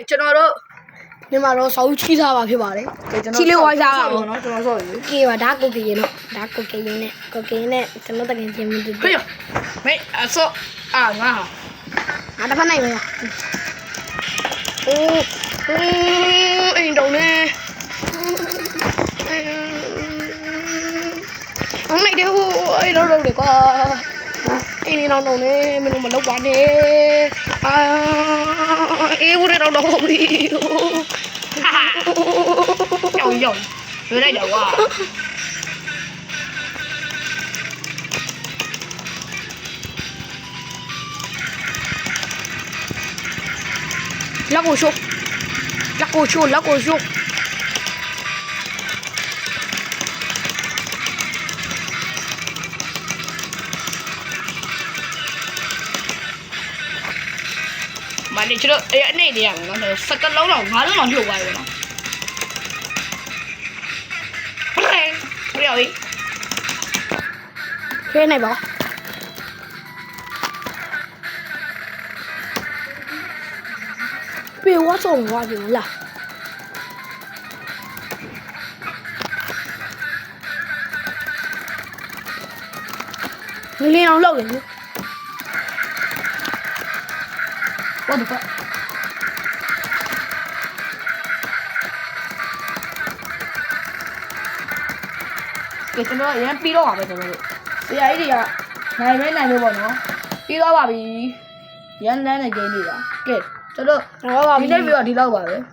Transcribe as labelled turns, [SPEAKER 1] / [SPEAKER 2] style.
[SPEAKER 1] ကျွန်တော်တို့
[SPEAKER 2] ဒီမှာတော့ဆောက်ချီးထားပါဖြစ်ပါတယ်ချီးလေးဝိုင်းစားပါဘောနော်ကျွန်တော်ဆောက်ရည်ကေပါဒါကိုကေရင်တော့ဒါကိုကေရင်နဲ့ကိုကေရင်နဲ့ကျွန်တော်တကယ်ချင်းမတူဘူး
[SPEAKER 1] ဖေးမေးအစောအာငါ
[SPEAKER 2] ငါတစ်ဖက်နိုင်ပါရအိုးအိမ်တုံနဲ့အောင်လိုက်တယ်ဟိုအဲ့တော့လေကွာအိမ်နေတော့နေမင်းမလောက်ပါနဲ့အာအေးဘူးတော့တော့ဟုတ်ပြီ
[SPEAKER 1] ရောက်ရွေးလိုက်တော့ကွာ
[SPEAKER 2] လက်ကိုရှိုး
[SPEAKER 1] မနေ့ကျွန်တော်အဲ့အနေနဲ့ရမယ်နော်17လုံးတော့5လုံးတော့လှုပ်သွားပြီနော်ဟဲ့ဘယ်ရောက်ပြီ
[SPEAKER 2] ခဲနေပါပြေဝါဆုံးဝါပြီလား你让老人。
[SPEAKER 1] 我的个！ကဲကျွန်တော်အရင်ပြီးတော့ပါပဲကျွန်တော်တို့တရားကြီးတွေကနိုင်မဲနိုင်လို့ပေါ့နော်ပြီးတော့ပါပြီရန်လန်းတဲ့ဂိမ်းတွေကဲကျွန်တော်ဒီနေ့ပြီးတော့ဒီလောက်ပါပဲ